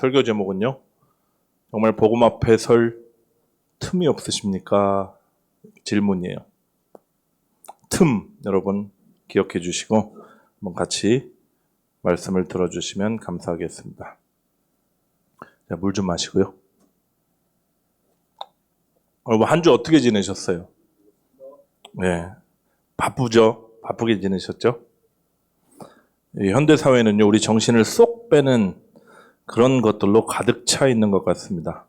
설교 제목은요, 정말 복음 앞에 설 틈이 없으십니까? 질문이에요. 틈, 여러분 기억해 주시고 한번 같이 말씀을 들어주시면 감사하겠습니다. 물 좀 마시고요. 여러분 한 주 어떻게 지내셨어요? 네, 바쁘죠? 바쁘게 지내셨죠? 현대 사회는요, 우리 정신을 쏙 빼는 그런 것들로 가득 차 있는 것 같습니다.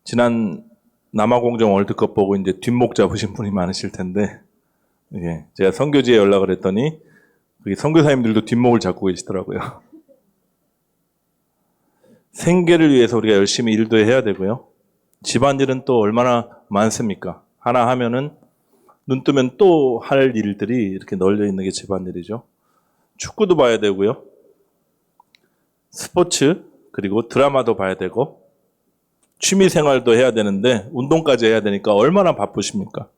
지난 남아공정 월드컵 보고 이제 뒷목 잡으신 분이 많으실 텐데, 제가 선교지에 연락을 했더니 선교사님들도 뒷목을 잡고 계시더라고요. 생계를 위해서 우리가 열심히 일도 해야 되고요. 집안일은 또 얼마나 많습니까? 하나 하면은 눈 뜨면 또 할 일들이 이렇게 널려 있는 게 집안일이죠. 축구도 봐야 되고요. 스포츠, 그리고 드라마도 봐야 되고, 취미 생활도 해야 되는데, 운동까지 해야 되니까 얼마나 바쁘십니까?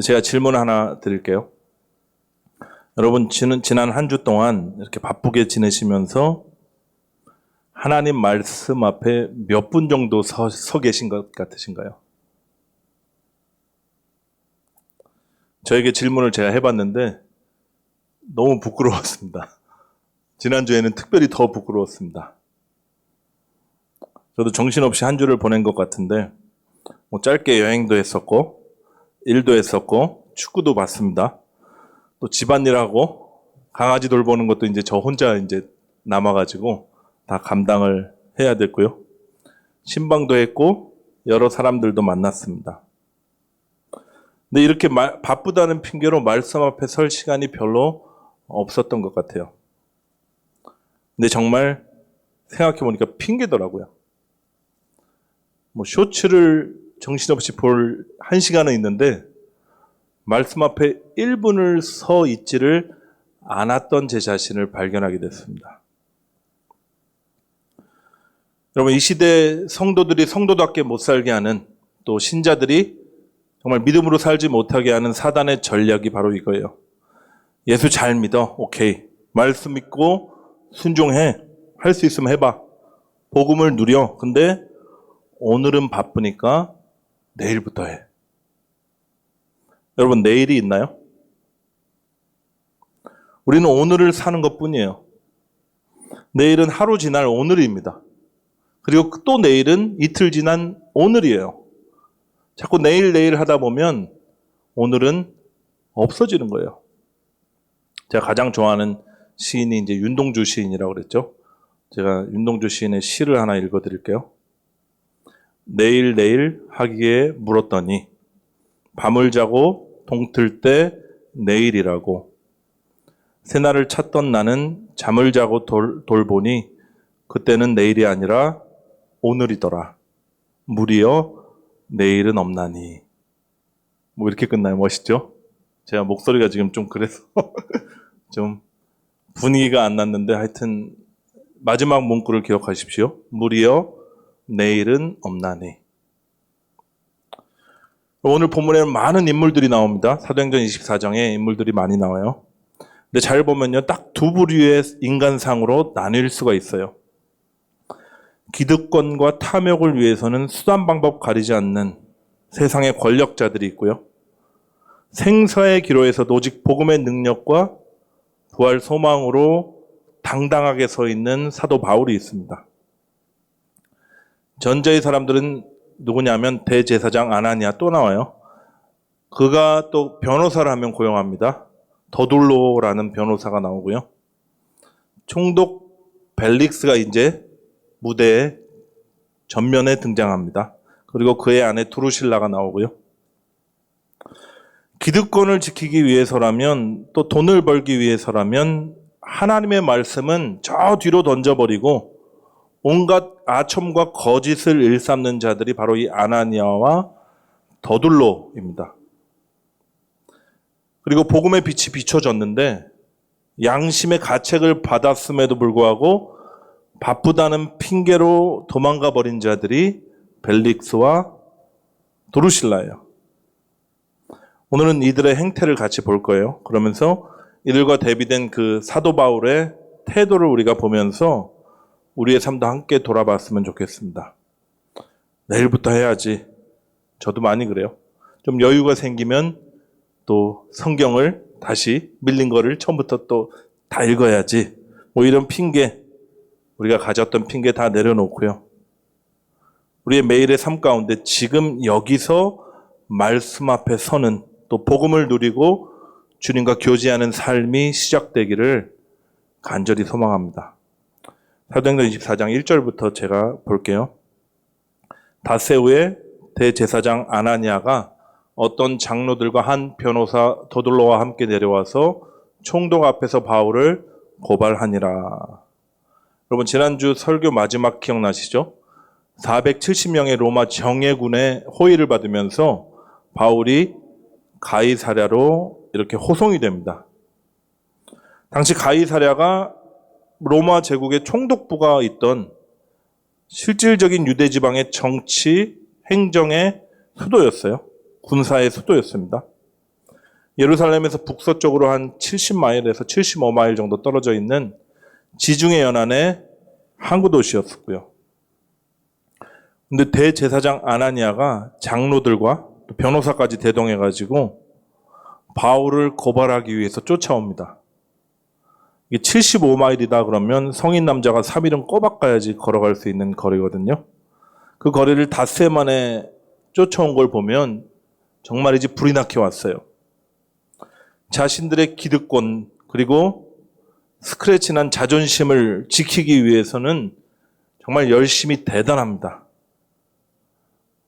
제가 질문 하나 드릴게요. 여러분, 지난 한 주 동안 이렇게 바쁘게 지내시면서 하나님 말씀 앞에 몇 분 정도 서 계신 것 같으신가요? 저에게 질문을 제가 해봤는데, 너무 부끄러웠습니다. 지난주에는 특별히 더 부끄러웠습니다. 저도 정신없이 한 주를 보낸 것 같은데, 짧게 여행도 했었고, 일도 했었고, 축구도 봤습니다. 또 집안일하고, 강아지 돌보는 것도 이제 저 혼자 이제 남아가지고, 다 감당을 해야 됐고요. 신방도 했고, 여러 사람들도 만났습니다. 근데 이렇게 바쁘다는 핑계로 말씀 앞에 설 시간이 별로 없었던 것 같아요. 근데 정말 생각해보니까 핑계더라고요. 쇼츠를 정신없이 볼 1시간은 있는데 말씀 앞에 1분을 서 있지를 않았던 제 자신을 발견하게 됐습니다. 여러분, 이 시대 성도들이 성도답게 못 살게 하는, 또 신자들이 정말 믿음으로 살지 못하게 하는 사단의 전략이 바로 이거예요. 예수 잘 믿어. 오케이. 말씀 믿고 순종해. 할 수 있으면 해봐. 복음을 누려. 근데 오늘은 바쁘니까 내일부터 해. 여러분, 내일이 있나요? 우리는 오늘을 사는 것뿐이에요. 내일은 하루 지날 오늘입니다. 그리고 또 내일은 이틀 지난 오늘이에요. 자꾸 내일 하다 보면 오늘은 없어지는 거예요. 제가 가장 좋아하는 시인이 이제 윤동주 시인이라고 그랬죠. 제가 윤동주 시인의 시를 하나 읽어드릴게요. 내일 하기에 물었더니 밤을 자고 동틀 때 내일이라고, 새날을 찾던 나는 잠을 자고 돌보니 그때는 내일이 아니라 오늘이더라. 무리여 내일은 없나니. 이렇게 끝나요. 멋있죠? 제가 목소리가 지금 좀 그래서 좀 분위기가 안 났는데, 하여튼 마지막 문구를 기억하십시오. 무리여 내일은 없나니. 오늘 본문에는 많은 인물들이 나옵니다. 사도행전 24장에 인물들이 많이 나와요. 근데 잘 보면요, 딱 두 부류의 인간상으로 나뉠 수가 있어요. 기득권과 탐욕을 위해서는 수단 방법 가리지 않는 세상의 권력자들이 있고요. 생사의 기로에서도 오직 복음의 능력과 부활 소망으로 당당하게 서 있는 사도 바울이 있습니다. 전자의 사람들은 누구냐면 대제사장 아나니아 또 나와요. 그가 또 변호사를 한 명 고용합니다. 더둘로라는 변호사가 나오고요. 총독 벨릭스가 이제 무대에 전면에 등장합니다. 그리고 그의 아내 두루실라가 나오고요. 기득권을 지키기 위해서라면, 또 돈을 벌기 위해서라면 하나님의 말씀은 저 뒤로 던져버리고 온갖 아첨과 거짓을 일삼는 자들이 바로 이 아나니아와 더둘로입니다. 그리고 복음의 빛이 비춰졌는데 양심의 가책을 받았음에도 불구하고 바쁘다는 핑계로 도망가 버린 자들이 벨릭스와 두루실라예요. 오늘은 이들의 행태를 같이 볼 거예요. 그러면서 이들과 대비된 그 사도 바울의 태도를 우리가 보면서 우리의 삶도 함께 돌아봤으면 좋겠습니다. 내일부터 해야지. 저도 많이 그래요. 좀 여유가 생기면 또 성경을 다시 밀린 거를 처음부터 또 다 읽어야지. 뭐 이런 핑계, 우리가 가졌던 핑계 다 내려놓고요. 우리의 매일의 삶 가운데 지금 여기서 말씀 앞에 서는, 또 복음을 누리고 주님과 교제하는 삶이 시작되기를 간절히 소망합니다. 사도행전 24장 1절부터 제가 볼게요. 닷새 후에 대제사장 아나니아가 어떤 장로들과 한 변호사 더둘로와 함께 내려와서 총독 앞에서 바울을 고발하니라. 여러분, 지난주 설교 마지막 기억나시죠? 470명의 로마 정예군의 호의를 받으면서 바울이 가이사랴로 이렇게 호송이 됩니다. 당시 가이사랴가 로마 제국의 총독부가 있던 실질적인 유대 지방의 정치, 행정의 수도였어요. 군사의 수도였습니다. 예루살렘에서 북서쪽으로 한 70마일에서 75마일 정도 떨어져 있는 지중해 연안의 항구 도시였고요. 근데 대제사장 아나니아가 장로들과 또 변호사까지 대동해가지고 바울을 고발하기 위해서 쫓아옵니다. 이게 75마일이다 그러면 성인 남자가 3일은 꼬박 가야지 걸어갈 수 있는 거리거든요. 그 거리를 닷새 만에 쫓아온 걸 보면 정말이지 불이 나게 왔어요. 자신들의 기득권 그리고 스크래치 난 자존심을 지키기 위해서는 정말 열심히 대단합니다.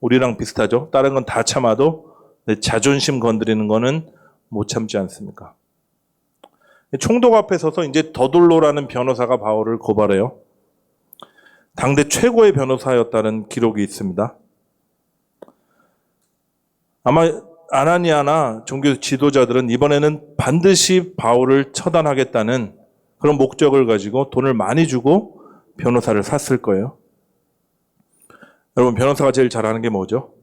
우리랑 비슷하죠? 다른 건 다 참아도 내 자존심 건드리는 거는 못 참지 않습니까? 총독 앞에 서서 이제 더둘로라는 변호사가 바울을 고발해요. 당대 최고의 변호사였다는 기록이 있습니다. 아마 아나니아나 종교 지도자들은 이번에는 반드시 바울을 처단하겠다는 그런 목적을 가지고 돈을 많이 주고 변호사를 샀을 거예요. 여러분, 변호사가 제일 잘하는 게 뭐죠?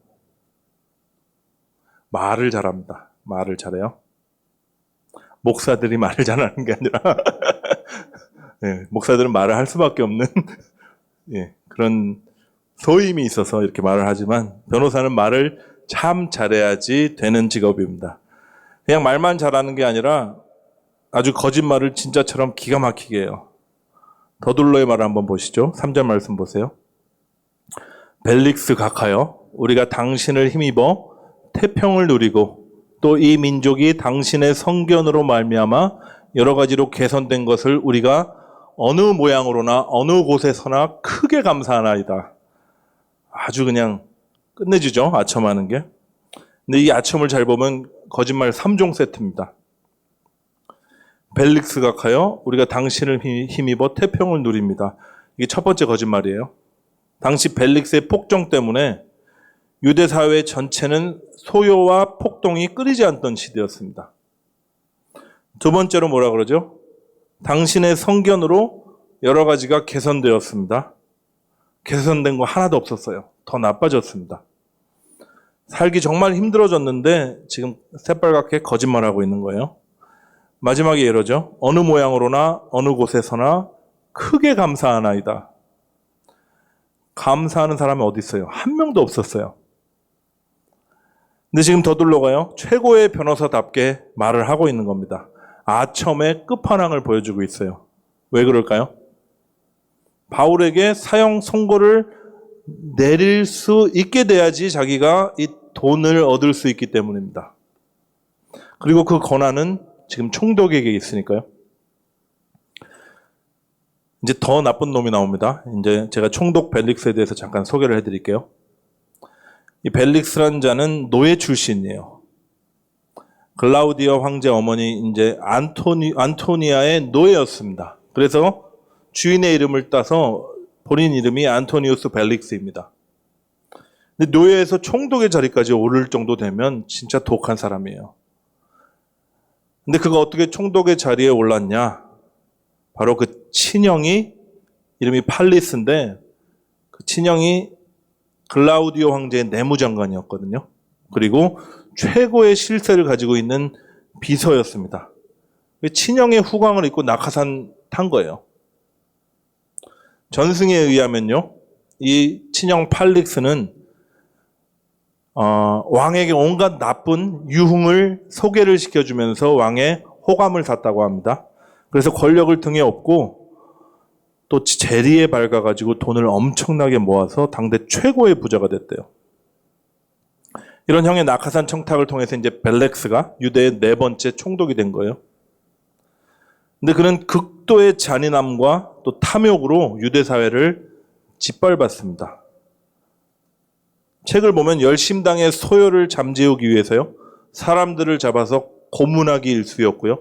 말을 잘합니다. 말을 잘해요. 목사들이 말을 잘하는 게 아니라 네, 목사들은 말을 할 수밖에 없는 예, 그런 소임이 있어서 이렇게 말을 하지만 변호사는 말을 참 잘해야지 되는 직업입니다. 그냥 말만 잘하는 게 아니라 아주 거짓말을 진짜처럼 기가 막히게 해요. 더둘로의 말을 한번 보시죠. 3절 말씀 보세요. 벨릭스 각하여, 우리가 당신을 힘입어 태평을 누리고 또 이 민족이 당신의 성견으로 말미암아 여러 가지로 개선된 것을 우리가 어느 모양으로나 어느 곳에서나 크게 감사하나이다. 아주 그냥 끝내주죠, 아첨하는 게. 근데 이 아첨을 잘 보면 거짓말 3종 세트입니다. 벨릭스 각하여, 우리가 당신을 힘입어 태평을 누립니다. 이게 첫 번째 거짓말이에요. 당시 벨릭스의 폭정 때문에 유대 사회 전체는 소요와 폭동이 끊이지 않던 시대였습니다. 두 번째로 뭐라 그러죠? 당신의 성견으로 여러 가지가 개선되었습니다. 개선된 거 하나도 없었어요. 더 나빠졌습니다. 살기 정말 힘들어졌는데 지금 새빨갛게 거짓말하고 있는 거예요. 마지막에 이러죠. 어느 모양으로나 어느 곳에서나 크게 감사하나이다. 감사하는 사람이 어디 있어요? 한 명도 없었어요. 근데 지금 더둘로가요, 최고의 변호사답게 말을 하고 있는 겁니다. 아첨의 끝판왕을 보여주고 있어요. 왜 그럴까요? 바울에게 사형 선고를 내릴 수 있게 돼야지 자기가 이 돈을 얻을 수 있기 때문입니다. 그리고 그 권한은 지금 총독에게 있으니까요. 이제 더 나쁜 놈이 나옵니다. 이제 제가 총독 벨릭스에 대해서 잠깐 소개를 해드릴게요. 이 벨릭스라는 자는 노예 출신이에요. 글라우디오 황제 어머니 이제 안토니아의 노예였습니다. 그래서 주인의 이름을 따서 본인 이름이 안토니우스 벨릭스입니다. 근데 노예에서 총독의 자리까지 오를 정도 되면 진짜 독한 사람이에요. 근데 그가 어떻게 총독의 자리에 올랐냐? 바로 그 친형이 이름이 팔리스인데 그 친형이 글라우디오 황제의 내무장관이었거든요. 그리고 최고의 실세를 가지고 있는 비서였습니다. 친형의 후광을 입고 낙하산 탄 거예요. 전승에 의하면요, 이 친형 팔릭스는 왕에게 온갖 나쁜 유흥을 소개를 시켜주면서 왕의 호감을 샀다고 합니다. 그래서 권력을 등에 업고 또 재리에 밝아가지고 돈을 엄청나게 모아서 당대 최고의 부자가 됐대요. 이런 형의 낙하산 청탁을 통해서 이제 벨렉스가 유대의 네 번째 총독이 된 거예요. 근데 그는 극도의 잔인함과 또 탐욕으로 유대 사회를 짓밟았습니다. 책을 보면 열심당의 소요를 잠재우기 위해서요, 사람들을 잡아서 고문하기 일쑤였고요.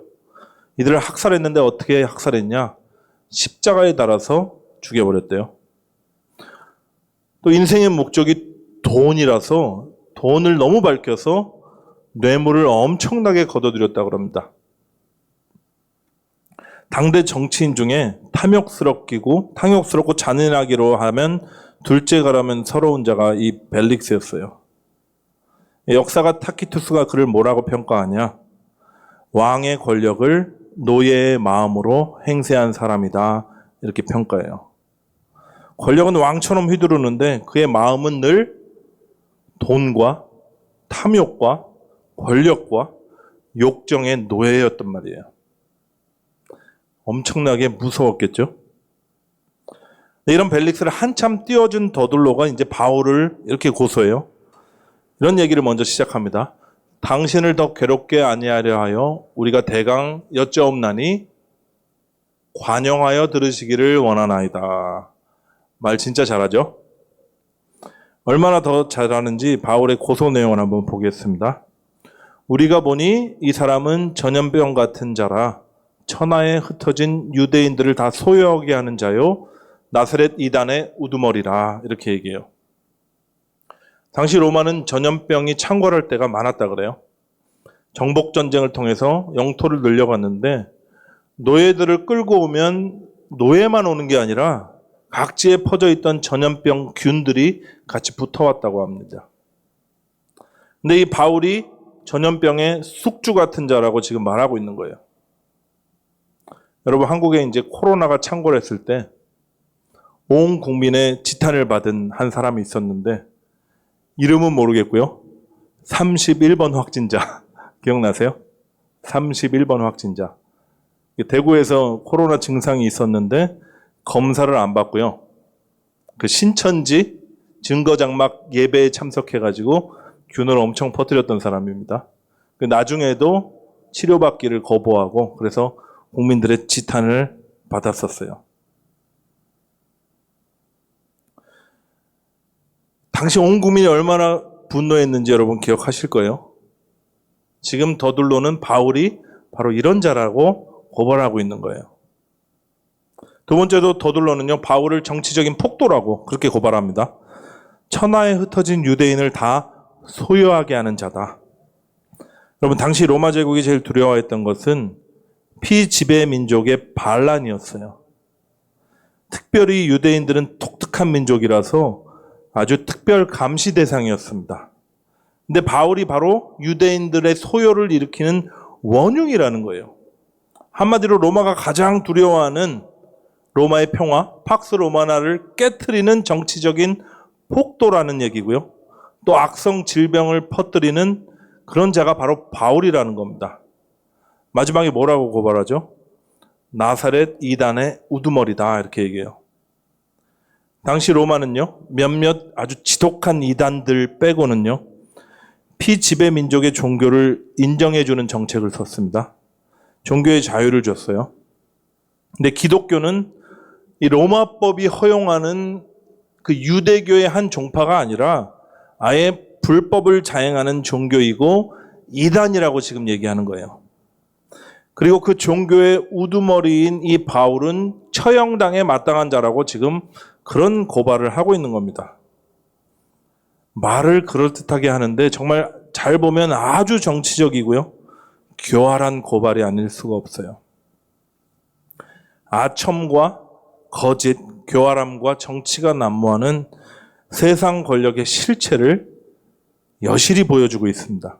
이들을 학살했는데 어떻게 학살했냐? 십자가에 달아서 죽여버렸대요. 또 인생의 목적이 돈이라서 돈을 너무 밝혀서 뇌물을 엄청나게 거둬들였다고 합니다. 당대 정치인 중에 탐욕스럽고 잔인하기로 하면 둘째가라면 서러운 자가 이 벨릭스였어요. 역사가 타키투스가 그를 뭐라고 평가하냐? 왕의 권력을 노예의 마음으로 행세한 사람이다, 이렇게 평가해요. 권력은 왕처럼 휘두르는데 그의 마음은 늘 돈과 탐욕과 권력과 욕정의 노예였단 말이에요. 엄청나게 무서웠겠죠? 이런 벨릭스를 한참 띄워준 더둘로가 이제 바울을 이렇게 고소해요. 이런 얘기를 먼저 시작합니다. 당신을 더 괴롭게 아니하려 하여 우리가 대강 여짜옵나니 관용하여 들으시기를 원하나이다. 말 진짜 잘하죠? 얼마나 더 잘하는지 바울의 고소 내용을 한번 보겠습니다. 우리가 보니 이 사람은 전염병 같은 자라 천하에 흩어진 유대인들을 다 소유하게 하는 자요 나사렛 이단의 우두머리라, 이렇게 얘기해요. 당시 로마는 전염병이 창궐할 때가 많았다 그래요. 정복 전쟁을 통해서 영토를 늘려갔는데 노예들을 끌고 오면 노예만 오는 게 아니라 각지에 퍼져 있던 전염병 균들이 같이 붙어왔다고 합니다. 근데 이 바울이 전염병의 숙주 같은 자라고 지금 말하고 있는 거예요. 여러분, 한국에 이제 코로나가 창궐했을 때 온 국민의 지탄을 받은 한 사람이 있었는데 이름은 모르겠고요. 31번 확진자 기억나세요? 31번 확진자. 대구에서 코로나 증상이 있었는데 검사를 안 받고요. 그 신천지 증거장막 예배에 참석해가지고 균을 엄청 퍼뜨렸던 사람입니다. 나중에도 치료받기를 거부하고 그래서 국민들의 지탄을 받았었어요. 당시 온 국민이 얼마나 분노했는지 여러분 기억하실 거예요. 지금 더둘로는 바울이 바로 이런 자라고 고발하고 있는 거예요. 두 번째도 더둘로는요, 바울을 정치적인 폭도라고 그렇게 고발합니다. 천하에 흩어진 유대인을 다 소유하게 하는 자다. 여러분, 당시 로마 제국이 제일 두려워했던 것은 피지배 민족의 반란이었어요. 특별히 유대인들은 독특한 민족이라서 아주 특별 감시 대상이었습니다. 근데 바울이 바로 유대인들의 소요를 일으키는 원흉이라는 거예요. 한마디로 로마가 가장 두려워하는 로마의 평화, 팍스 로마나를 깨트리는 정치적인 폭도라는 얘기고요. 또 악성 질병을 퍼뜨리는 그런 자가 바로 바울이라는 겁니다. 마지막에 뭐라고 고발하죠? 나사렛 이단의 우두머리다, 이렇게 얘기해요. 당시 로마는요, 몇몇 아주 지독한 이단들 빼고는요, 피지배 민족의 종교를 인정해주는 정책을 썼습니다. 종교의 자유를 줬어요. 근데 기독교는 이 로마법이 허용하는 그 유대교의 한 종파가 아니라 아예 불법을 자행하는 종교이고 이단이라고 지금 얘기하는 거예요. 그리고 그 종교의 우두머리인 이 바울은 처형당에 마땅한 자라고 지금 그런 고발을 하고 있는 겁니다. 말을 그럴듯하게 하는데 정말 잘 보면 아주 정치적이고요, 교활한 고발이 아닐 수가 없어요. 아첨과 거짓, 교활함과 정치가 난무하는 세상 권력의 실체를 여실히 보여주고 있습니다.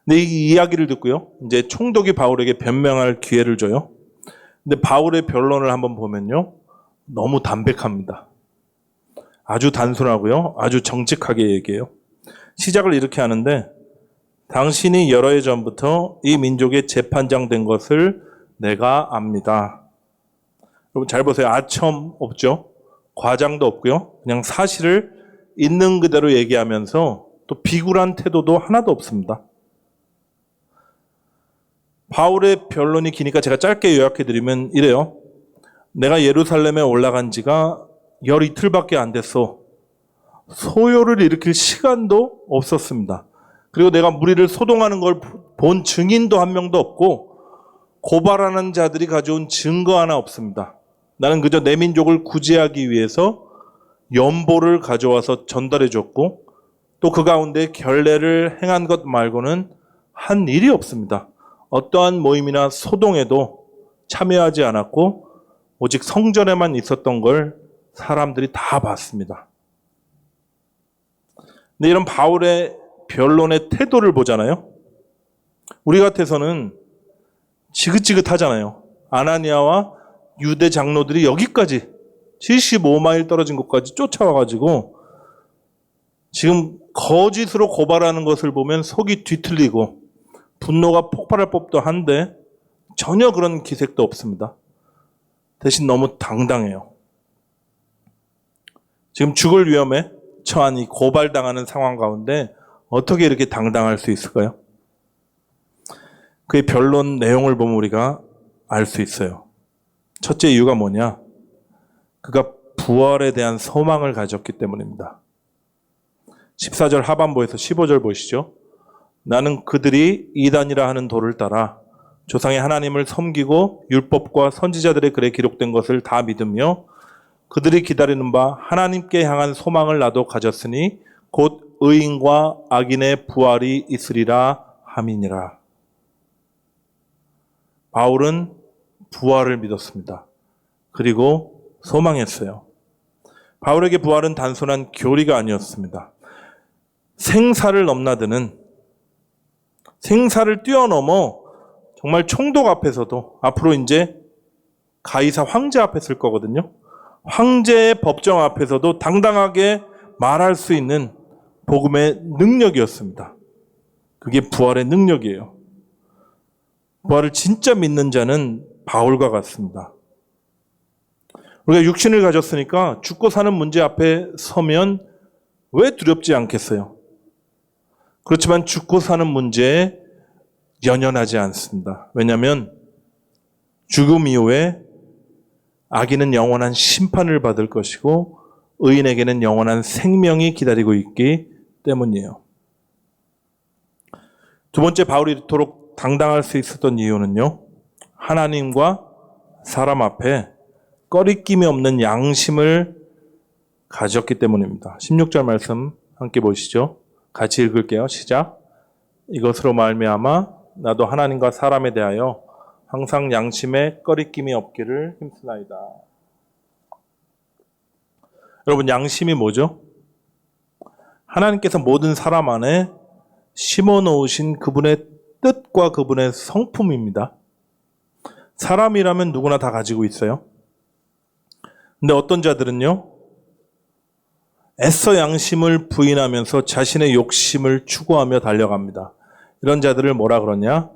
근데 이 이야기를 듣고요, 이제 총독이 바울에게 변명할 기회를 줘요. 근데 바울의 변론을 한번 보면요, 너무 담백합니다. 아주 단순하고요. 아주 정직하게 얘기해요. 시작을 이렇게 하는데 당신이 여러 해 전부터 이 민족의 재판장 된 것을 내가 압니다. 여러분 잘 보세요. 아첨 없죠. 과장도 없고요. 그냥 사실을 있는 그대로 얘기하면서 또 비굴한 태도도 하나도 없습니다. 바울의 변론이 기니까 제가 짧게 요약해드리면 이래요. 내가 예루살렘에 올라간 지가 열 이틀밖에 안 됐어. 소요를 일으킬 시간도 없었습니다. 그리고 내가 무리를 소동하는 걸 본 증인도 한 명도 없고 고발하는 자들이 가져온 증거 하나 없습니다. 나는 그저 내 민족을 구제하기 위해서 연보를 가져와서 전달해 줬고 또 그 가운데 결례를 행한 것 말고는 한 일이 없습니다. 어떠한 모임이나 소동에도 참여하지 않았고 오직 성전에만 있었던 걸 사람들이 다 봤습니다. 근데 이런 바울의 변론의 태도를 보잖아요. 우리 같아서는 지긋지긋하잖아요. 아나니아와 유대 장로들이 여기까지 75마일 떨어진 곳까지 쫓아와가지고 지금 거짓으로 고발하는 것을 보면 속이 뒤틀리고 분노가 폭발할 법도 한데 전혀 그런 기색도 없습니다. 대신 너무 당당해요. 지금 죽을 위험에 처한 이 고발당하는 상황 가운데 어떻게 이렇게 당당할 수 있을까요? 그의 변론 내용을 보면 우리가 알 수 있어요. 첫째 이유가 뭐냐? 그가 부활에 대한 소망을 가졌기 때문입니다. 14절 하반부에서 15절 보시죠. 나는 그들이 이단이라 하는 도를 따라 조상의 하나님을 섬기고 율법과 선지자들의 글에 기록된 것을 다 믿으며 그들이 기다리는 바 하나님께 향한 소망을 나도 가졌으니 곧 의인과 악인의 부활이 있으리라 함이니라. 바울은 부활을 믿었습니다. 그리고 소망했어요. 바울에게 부활은 단순한 교리가 아니었습니다. 생사를 넘나드는, 생사를 뛰어넘어 정말 총독 앞에서도, 앞으로 이제 가이사 황제 앞에 쓸 거거든요. 황제의 법정 앞에서도 당당하게 말할 수 있는 복음의 능력이었습니다. 그게 부활의 능력이에요. 부활을 진짜 믿는 자는 바울과 같습니다. 우리가 육신을 가졌으니까 죽고 사는 문제 앞에 서면 왜 두렵지 않겠어요? 그렇지만 죽고 사는 문제에 연연하지 않습니다. 왜냐하면 죽음 이후에 악인은 영원한 심판을 받을 것이고 의인에게는 영원한 생명이 기다리고 있기 때문이에요. 두 번째, 바울이 이토록 당당할 수 있었던 이유는요, 하나님과 사람 앞에 꺼리낌이 없는 양심을 가졌기 때문입니다. 16절 말씀 함께 보시죠. 같이 읽을게요. 시작. 이것으로 말미암아 나도 하나님과 사람에 대하여 항상 양심에 꺼리낌이 없기를 힘쓰나이다. 여러분, 양심이 뭐죠? 하나님께서 모든 사람 안에 심어놓으신 그분의 뜻과 그분의 성품입니다. 사람이라면 누구나 다 가지고 있어요. 근데 어떤 자들은요, 애써 양심을 부인하면서 자신의 욕심을 추구하며 달려갑니다. 이런 자들을 뭐라 그러냐?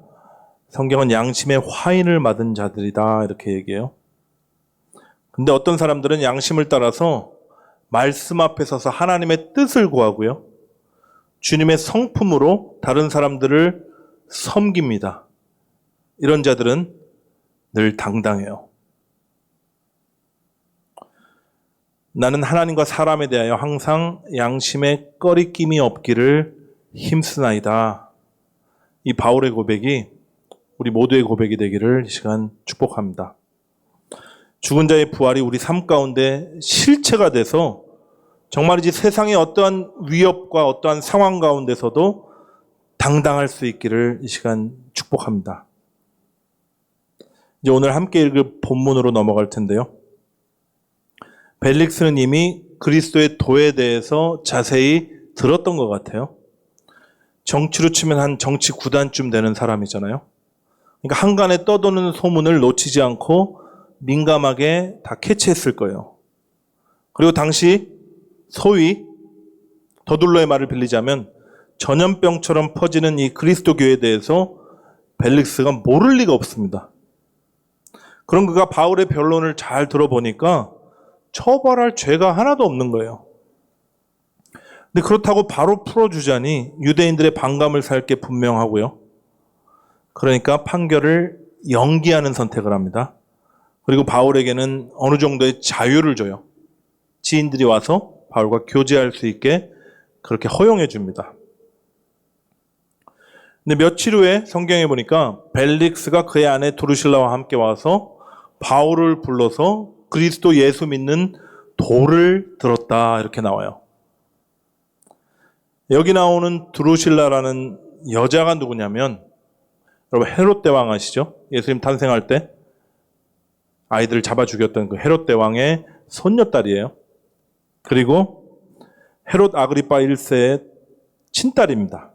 성경은 양심의 화인을 맞은 자들이다 이렇게 얘기해요. 근데 어떤 사람들은 양심을 따라서 말씀 앞에 서서 하나님의 뜻을 구하고요, 주님의 성품으로 다른 사람들을 섬깁니다. 이런 자들은 늘 당당해요. 나는 하나님과 사람에 대하여 항상 양심에 꺼리낌이 없기를 힘쓰나이다. 이 바울의 고백이 우리 모두의 고백이 되기를 이 시간 축복합니다. 죽은 자의 부활이 우리 삶 가운데 실체가 돼서 정말이지 세상의 어떠한 위협과 어떠한 상황 가운데서도 당당할 수 있기를 이 시간 축복합니다. 이제 오늘 함께 읽을 본문으로 넘어갈 텐데요. 벨릭스는 이미 그리스도의 도에 대해서 자세히 들었던 것 같아요. 정치로 치면 한 정치 9단쯤 되는 사람이잖아요. 그러니까 한간에 떠도는 소문을 놓치지 않고 민감하게 다 캐치했을 거예요. 그리고 당시 소위 더둘러의 말을 빌리자면 전염병처럼 퍼지는 이 그리스도교에 대해서 벨릭스가 모를 리가 없습니다. 그런 그가 바울의 변론을 잘 들어보니까 처벌할 죄가 하나도 없는 거예요. 근데 그렇다고 바로 풀어주자니 유대인들의 반감을 살 게 분명하고요. 그러니까 판결을 연기하는 선택을 합니다. 그리고 바울에게는 어느 정도의 자유를 줘요. 지인들이 와서 바울과 교제할 수 있게 그렇게 허용해 줍니다. 근데 며칠 후에 성경에 보니까 벨릭스가 그의 아내 드루실라와 함께 와서 바울을 불러서 그리스도 예수 믿는 도를 들었다 이렇게 나와요. 여기 나오는 드루실라라는 여자가 누구냐면 여러분 헤롯 대왕 아시죠? 예수님 탄생할 때 아이들을 잡아 죽였던 그 헤롯 대왕의 손녀딸이에요. 그리고 헤롯 아그리파 1세의 친딸입니다.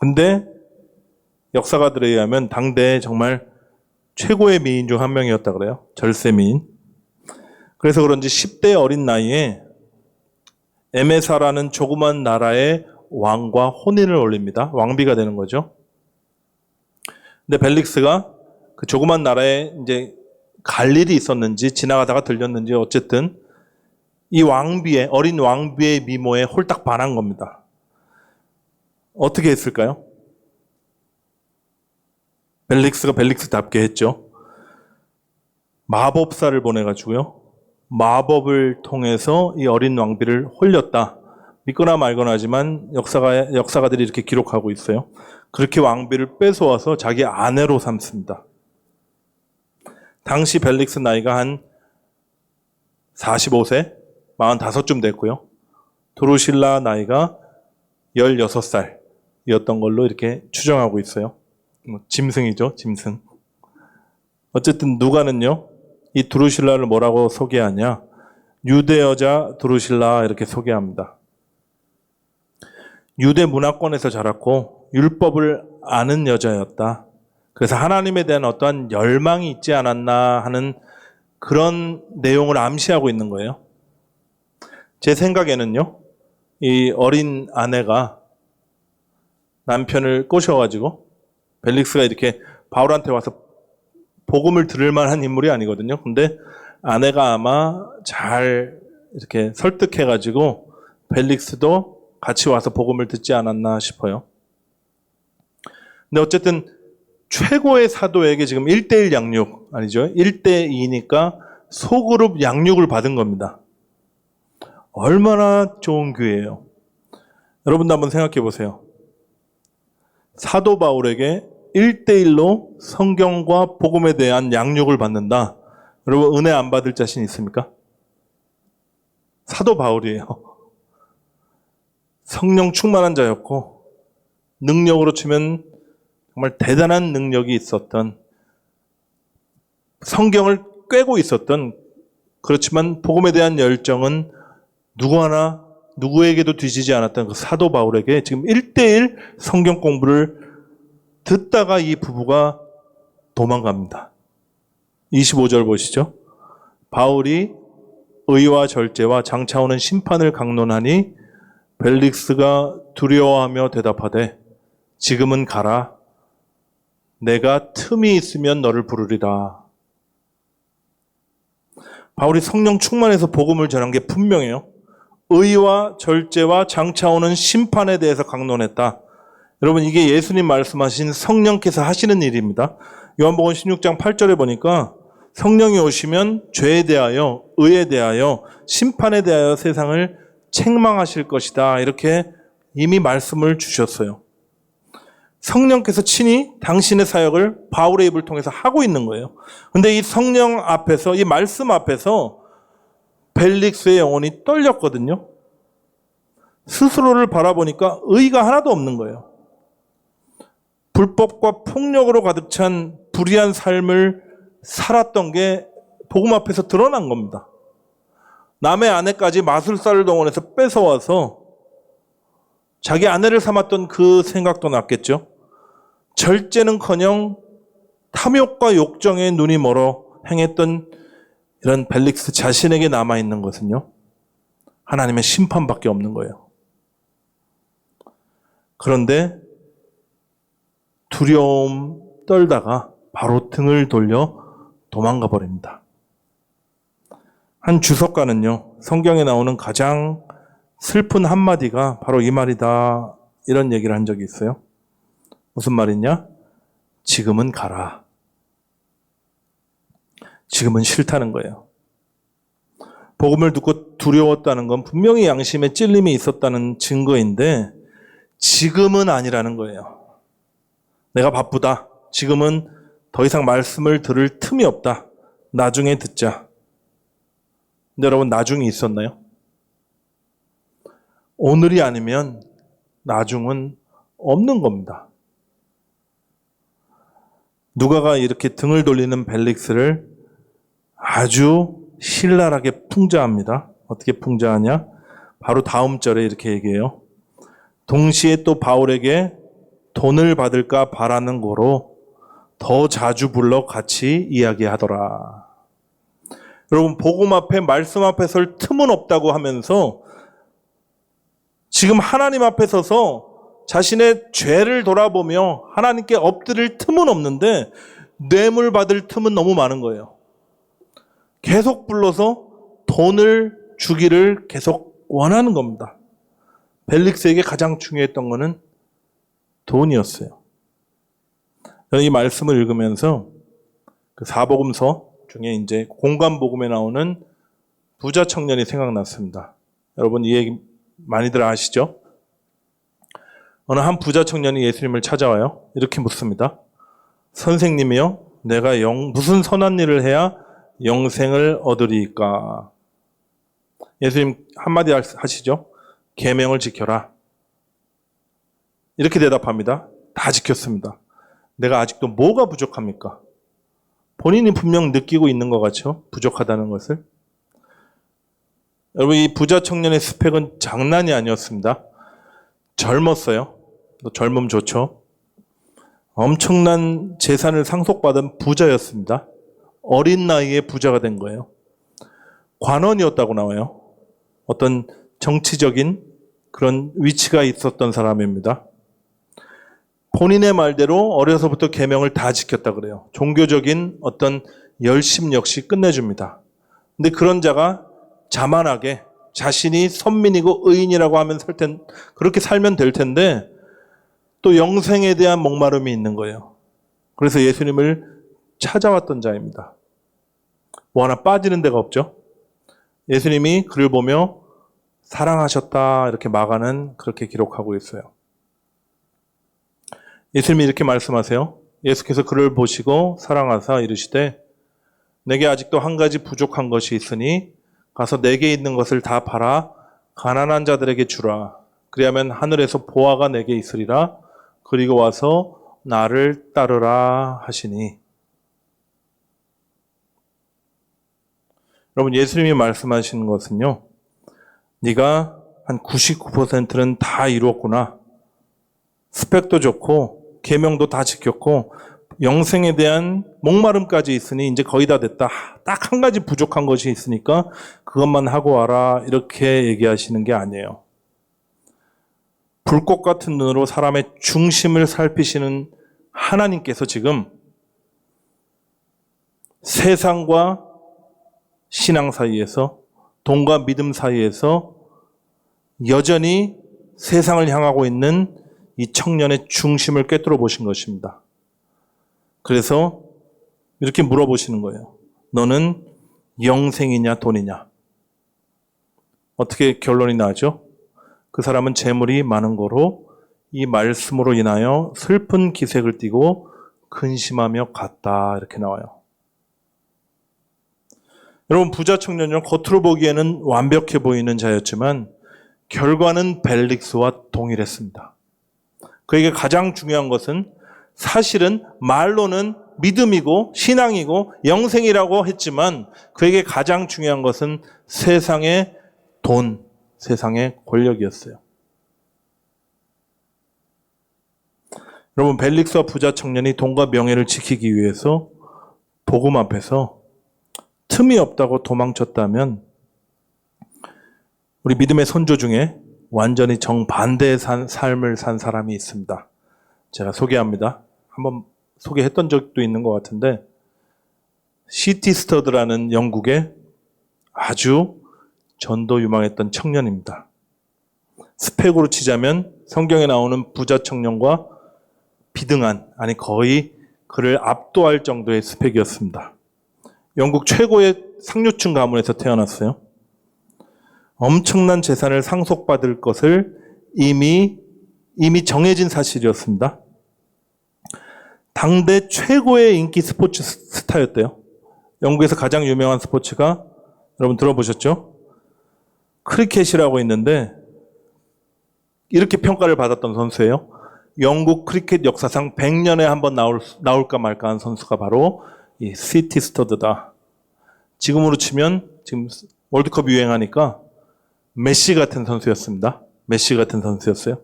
근데 역사가들에 의하면 당대에 정말 최고의 미인 중 한 명이었다 그래요. 절세 미인. 그래서 그런지 10대 어린 나이에 에메사라는 조그만 나라의 왕과 혼인을 올립니다. 왕비가 되는 거죠. 근데 벨릭스가 그 조그만 나라에 이제 갈 일이 있었는지 지나가다가 들렸는지 어쨌든 이 왕비의 어린 왕비의 미모에 홀딱 반한 겁니다. 어떻게 했을까요? 벨릭스가 벨릭스답게 했죠. 마법사를 보내가지고요. 마법을 통해서 이 어린 왕비를 홀렸다. 믿거나 말거나 하지만 역사가들이 이렇게 기록하고 있어요. 그렇게 왕비를 뺏어와서 자기 아내로 삼습니다. 당시 벨릭스 나이가 한 45세, 45쯤 됐고요. 드루실라 나이가 16살이었던 걸로 이렇게 추정하고 있어요. 짐승이죠, 짐승. 어쨌든 누가는요, 이 드루실라를 뭐라고 소개하냐? 유대 여자 드루실라 이렇게 소개합니다. 유대 문화권에서 자랐고 율법을 아는 여자였다. 그래서 하나님에 대한 어떠한 열망이 있지 않았나 하는 그런 내용을 암시하고 있는 거예요. 제 생각에는요, 이 어린 아내가 남편을 꼬셔가지고 벨릭스가 이렇게 바울한테 와서 복음을 들을 만한 인물이 아니거든요. 근데 아내가 아마 잘 이렇게 설득해가지고 벨릭스도 같이 와서 복음을 듣지 않았나 싶어요. 근데 어쨌든 최고의 사도에게 지금 1대1 양육, 아니죠? 1대2니까 소그룹 양육을 받은 겁니다. 얼마나 좋은 교회예요. 여러분도 한번 생각해 보세요. 사도 바울에게 1대1로 성경과 복음에 대한 양육을 받는다. 여러분 은혜 안 받을 자신 있습니까? 사도 바울이에요. 성령 충만한 자였고 능력으로 치면 정말 대단한 능력이 있었던, 성경을 꿰고 있었던, 그렇지만 복음에 대한 열정은 누구에게도 뒤지지 않았던 그 사도 바울에게 지금 1대1 성경 공부를 듣다가 이 부부가 도망갑니다. 25절 보시죠. 바울이 의와 절제와 장차 오는 심판을 강론하니 벨릭스가 두려워하며 대답하되 지금은 가라. 내가 틈이 있으면 너를 부르리라. 바울이 성령 충만해서 복음을 전한 게 분명해요. 의와 절제와 장차 오는 심판에 대해서 강론했다. 여러분 이게 예수님 말씀하신 성령께서 하시는 일입니다. 요한복음 16장 8절에 보니까 성령이 오시면 죄에 대하여, 의에 대하여, 심판에 대하여 세상을 책망하실 것이다. 이렇게 이미 말씀을 주셨어요. 성령께서 친히 당신의 사역을 바울의 입을 통해서 하고 있는 거예요. 그런데 이 성령 앞에서, 이 말씀 앞에서 벨릭스의 영혼이 떨렸거든요. 스스로를 바라보니까 의가 하나도 없는 거예요. 불법과 폭력으로 가득 찬 불의한 삶을 살았던 게 복음 앞에서 드러난 겁니다. 남의 아내까지 마술사를 동원해서 뺏어와서 자기 아내를 삼았던 그 생각도 났겠죠. 절제는커녕 탐욕과 욕정에 눈이 멀어 행했던 이런 벨릭스 자신에게 남아있는 것은요, 하나님의 심판밖에 없는 거예요. 그런데 두려움 떨다가 바로 등을 돌려 도망가 버립니다. 한 주석가는요, 성경에 나오는 가장 슬픈 한마디가 바로 이 말이다, 이런 얘기를 한 적이 있어요. 무슨 말이냐? 지금은 가라. 지금은 싫다는 거예요. 복음을 듣고 두려웠다는 건 분명히 양심에 찔림이 있었다는 증거인데 지금은 아니라는 거예요. 내가 바쁘다. 지금은 더 이상 말씀을 들을 틈이 없다. 나중에 듣자. 근데 여러분, 나중이 있었나요? 오늘이 아니면 나중은 없는 겁니다. 누가가 이렇게 등을 돌리는 벨릭스를 아주 신랄하게 풍자합니다. 어떻게 풍자하냐? 바로 다음 절에 이렇게 얘기해요. 동시에 또 바울에게 돈을 받을까 바라는 거로 더 자주 불러 같이 이야기하더라. 여러분, 복음 앞에 말씀 앞에 설 틈은 없다고 하면서 지금 하나님 앞에 서서 자신의 죄를 돌아보며 하나님께 엎드릴 틈은 없는데 뇌물 받을 틈은 너무 많은 거예요. 계속 불러서 돈을 주기를 계속 원하는 겁니다. 벨릭스에게 가장 중요했던 것은 돈이었어요. 저는 이 말씀을 읽으면서 그 사복음서 중에 이제 공관복음에 나오는 부자 청년이 생각났습니다. 여러분, 이 얘기 많이들 아시죠? 어느 한 부자 청년이 예수님을 찾아와요. 이렇게 묻습니다. 선생님이요, 내가 무슨 선한 일을 해야 영생을 얻으리까? 예수님 한마디 하시죠. 계명을 지켜라. 이렇게 대답합니다. 다 지켰습니다. 내가 아직도 뭐가 부족합니까? 본인이 분명 느끼고 있는 것 같죠? 부족하다는 것을. 여러분, 이 부자 청년의 스펙은 장난이 아니었습니다. 젊었어요. 또 젊음 좋죠. 엄청난 재산을 상속받은 부자였습니다. 어린 나이에 부자가 된 거예요. 관원이었다고 나와요. 어떤 정치적인 그런 위치가 있었던 사람입니다. 본인의 말대로 어려서부터 계명을 다 지켰다 그래요. 종교적인 어떤 열심 역시 끝내줍니다. 근데 그런 자가 자만하게 자신이 선민이고 의인이라고 하면 그렇게 살면 될 텐데 또 영생에 대한 목마름이 있는 거예요. 그래서 예수님을 찾아왔던 자입니다. 뭐 하나 빠지는 데가 없죠. 예수님이 그를 보며 사랑하셨다 이렇게 마가는 그렇게 기록하고 있어요. 예수님이 이렇게 말씀하세요. 예수께서 그를 보시고 사랑하사 이르시되 내게 아직도 한 가지 부족한 것이 있으니 가서 내게 있는 것을 다 팔아 가난한 자들에게 주라. 그리하면 하늘에서 보화가 내게 있으리라. 그리고 와서 나를 따르라 하시니. 여러분, 예수님이 말씀하시는 것은요, 네가 한 99%는 다 이루었구나. 스펙도 좋고 계명도 다 지켰고 영생에 대한 목마름까지 있으니 이제 거의 다 됐다. 딱 한 가지 부족한 것이 있으니까 그것만 하고 와라. 이렇게 얘기하시는 게 아니에요. 불꽃 같은 눈으로 사람의 중심을 살피시는 하나님께서 지금 세상과 신앙 사이에서, 돈과 믿음 사이에서 여전히 세상을 향하고 있는 이 청년의 중심을 꿰뚫어 보신 것입니다. 그래서 이렇게 물어보시는 거예요. 너는 영생이냐 돈이냐? 어떻게 결론이 나죠? 그 사람은 재물이 많은 거로 이 말씀으로 인하여 슬픈 기색을 띠고 근심하며 갔다. 이렇게 나와요. 여러분, 부자 청년은 겉으로 보기에는 완벽해 보이는 자였지만 결과는 벨릭스와 동일했습니다. 그에게 가장 중요한 것은 사실은 말로는 믿음이고 신앙이고 영생이라고 했지만 그에게 가장 중요한 것은 세상의 돈, 세상의 권력이었어요. 여러분, 벨릭스와 부자 청년이 돈과 명예를 지키기 위해서 복음 앞에서 틈이 없다고 도망쳤다면 우리 믿음의 선조 중에 완전히 정반대의 삶을 산 사람이 있습니다. 제가 소개합니다. 한번 소개했던 적도 있는 것 같은데 C.T. 스터드라는 영국의 아주 전도 유망했던 청년입니다. 스펙으로 치자면 성경에 나오는 부자 청년과 비등한, 아니 거의 그를 압도할 정도의 스펙이었습니다. 영국 최고의 상류층 가문에서 태어났어요. 엄청난 재산을 상속받을 것을 이미 정해진 사실이었습니다. 당대 최고의 인기 스포츠 스타였대요. 영국에서 가장 유명한 스포츠가 여러분 들어보셨죠? 크리켓이라고 있는데 이렇게 평가를 받았던 선수예요. 영국 크리켓 역사상 100년에 한 번 나올까 말까 한 선수가 바로 이 C.T. 스터드다. 지금으로 치면 지금 월드컵 유행하니까 메시 같은 선수였습니다. 메시 같은 선수였어요.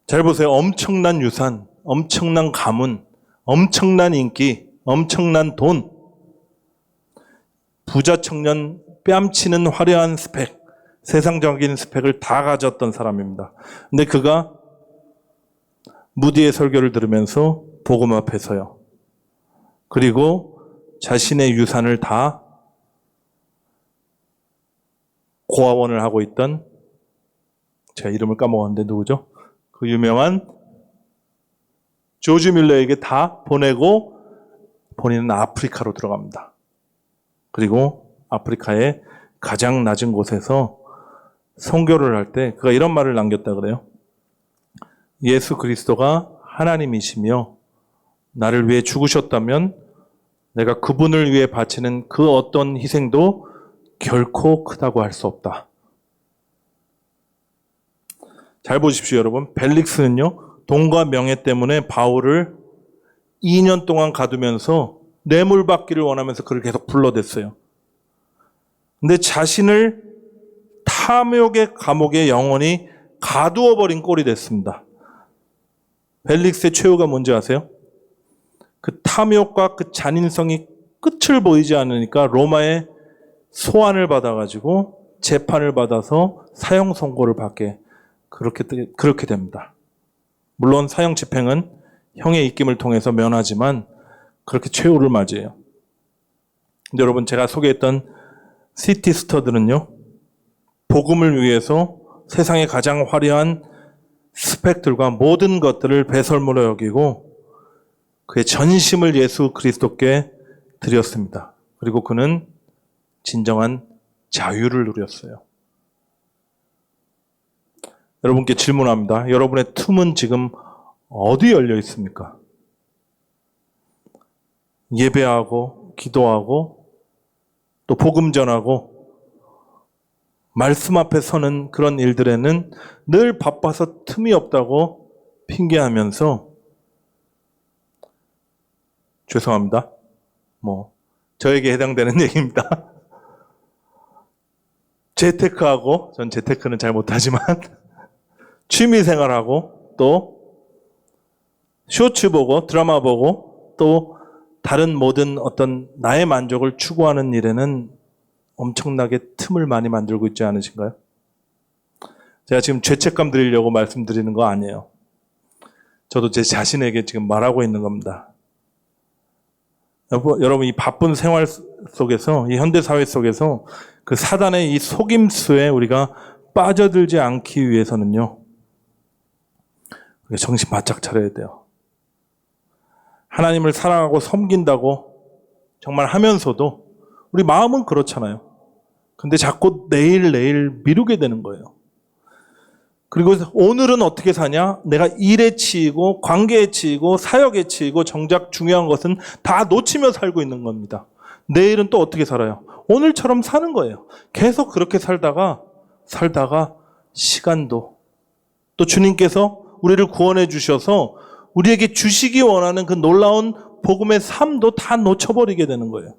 잘 보세요. 엄청난 유산, 엄청난 가문, 엄청난 인기, 엄청난 돈, 부자 청년, 뺨치는 화려한 스펙, 세상적인 스펙을 다 가졌던 사람입니다. 근데 그가 무디의 설교를 들으면서 복음 앞에 서요. 그리고 자신의 유산을 다 고아원을 하고 있던, 제가 이름을 까먹었는데 누구죠? 그 유명한 조지 밀러에게 다 보내고 본인은 아프리카로 들어갑니다. 그리고 아프리카의 가장 낮은 곳에서 선교를 할 때 그가 이런 말을 남겼다 그래요. 예수 그리스도가 하나님이시며 나를 위해 죽으셨다면 내가 그분을 위해 바치는 그 어떤 희생도 결코 크다고 할 수 없다. 잘 보십시오, 여러분. 벨릭스는요, 돈과 명예 때문에 바울을 2년 동안 가두면서 뇌물받기를 원하면서 그를 계속 불러댔어요. 근데 자신을 탐욕의 감옥에 영원히 가두어버린 꼴이 됐습니다. 벨릭스의 최후가 뭔지 아세요? 그 탐욕과 그 잔인성이 끝을 보이지 않으니까 로마의 소환을 받아가지고 재판을 받아서 사형 선고를 받게 그렇게 됩니다. 물론 사형 집행은 형의 입김을 통해서 면하지만 그렇게 최후를 맞이해요. 근데 여러분, 제가 소개했던 C.T. 스터드는요, 복음을 위해서 세상의 가장 화려한 스펙들과 모든 것들을 배설물로 여기고 그의 전심을 예수 그리스도께 드렸습니다. 그리고 그는 진정한 자유를 누렸어요. 여러분께 질문합니다. 여러분의 틈은 지금 어디 열려 있습니까? 예배하고 기도하고 또 복음 전하고 말씀 앞에 서는 그런 일들에는 늘 바빠서 틈이 없다고 핑계하면서, 죄송합니다. 저에게 해당되는 얘기입니다. 재테크하고, 전 재테크는 잘 못하지만 취미생활하고 또 쇼츠 보고 드라마 보고 또 다른 모든 어떤 나의 만족을 추구하는 일에는 엄청나게 틈을 많이 만들고 있지 않으신가요? 제가 지금 죄책감 드리려고 말씀드리는 거 아니에요. 저도 제 자신에게 지금 말하고 있는 겁니다. 여러분, 이 바쁜 생활 속에서, 이 현대사회 속에서 그 사단의 이 속임수에 우리가 빠져들지 않기 위해서는요, 우리가 정신 바짝 차려야 돼요. 하나님을 사랑하고 섬긴다고 정말 하면서도 우리 마음은 그렇잖아요. 근데 자꾸 내일 미루게 되는 거예요. 그리고 오늘은 어떻게 사냐? 내가 일에 치이고 관계에 치이고 사역에 치이고 정작 중요한 것은 다 놓치며 살고 있는 겁니다. 내일은 또 어떻게 살아요? 오늘처럼 사는 거예요. 계속 그렇게 살다가 시간도, 또 주님께서 우리를 구원해 주셔서 우리에게 주시기 원하는 그 놀라운 복음의 삶도 다 놓쳐버리게 되는 거예요.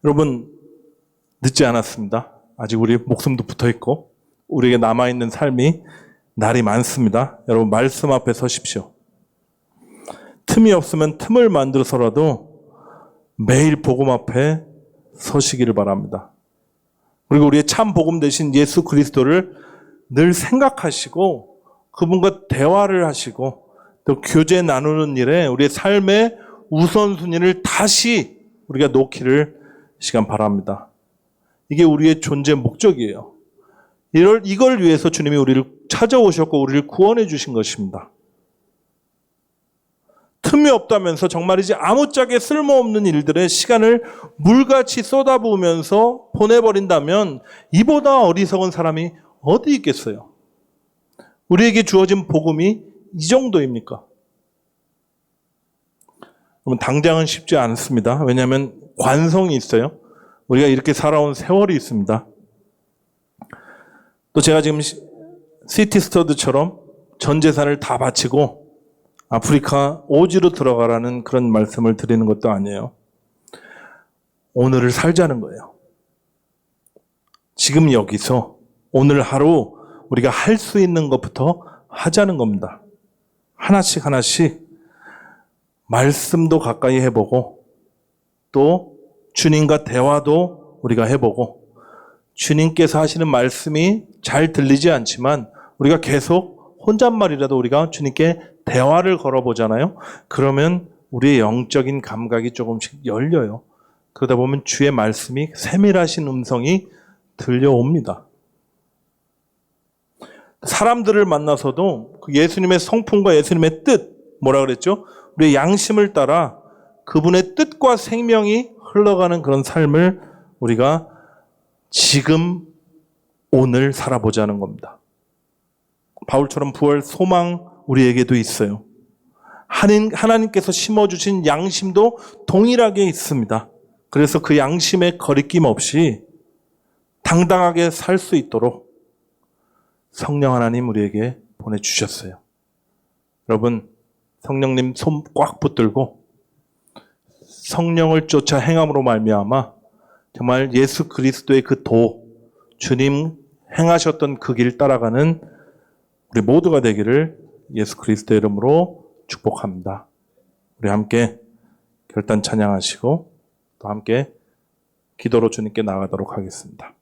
여러분, 늦지 않았습니다. 아직 우리 목숨도 붙어있고 우리에게 남아있는 삶이 날이 많습니다. 여러분, 말씀 앞에 서십시오. 틈이 없으면 틈을 만들어서라도 매일 복음 앞에 서시기를 바랍니다. 그리고 우리의 참 복음 되신 예수 그리스도를 늘 생각하시고 그분과 대화를 하시고 또 교제 나누는 일에 우리의 삶의 우선순위를 다시 우리가 놓기를 시간 바랍니다. 이게 우리의 존재 목적이에요. 이걸 위해서 주님이 우리를 찾아오셨고 우리를 구원해 주신 것입니다. 틈이 없다면서 정말이지 아무짝에 쓸모없는 일들에 시간을 물같이 쏟아부으면서 보내버린다면 이보다 어리석은 사람이 어디 있겠어요? 우리에게 주어진 복음이 이 정도입니까? 그러면 당장은 쉽지 않습니다. 왜냐하면 관성이 있어요. 우리가 이렇게 살아온 세월이 있습니다. 또 제가 지금 시티스터드처럼 전 재산을 다 바치고 아프리카 오지로 들어가라는 그런 말씀을 드리는 것도 아니에요. 오늘을 살자는 거예요. 지금 여기서 오늘 하루 우리가 할 수 있는 것부터 하자는 겁니다. 하나씩 하나씩 말씀도 가까이 해보고 또 주님과 대화도 우리가 해보고 주님께서 하시는 말씀이 잘 들리지 않지만 우리가 계속 혼잣말이라도 우리가 주님께 대화를 걸어보잖아요. 그러면 우리의 영적인 감각이 조금씩 열려요. 그러다 보면 주의 말씀이 세밀하신 음성이 들려옵니다. 사람들을 만나서도 그 예수님의 성품과 예수님의 뜻, 뭐라 그랬죠? 우리의 양심을 따라 그분의 뜻과 생명이 흘러가는 그런 삶을 우리가 지금 오늘 살아보자는 겁니다. 바울처럼 부활 소망 우리에게도 있어요. 하나님께서 심어주신 양심도 동일하게 있습니다. 그래서 그 양심에 거리낌 없이 당당하게 살 수 있도록 성령 하나님 우리에게 보내주셨어요. 여러분, 성령님 손 꽉 붙들고 성령을 쫓아 행함으로 말미암아 정말 예수 그리스도의 그 주님 행하셨던 그 길 따라가는 우리 모두가 되기를 예수 그리스도의 이름으로 축복합니다. 우리 함께 결단 찬양하시고 또 함께 기도로 주님께 나아가도록 하겠습니다.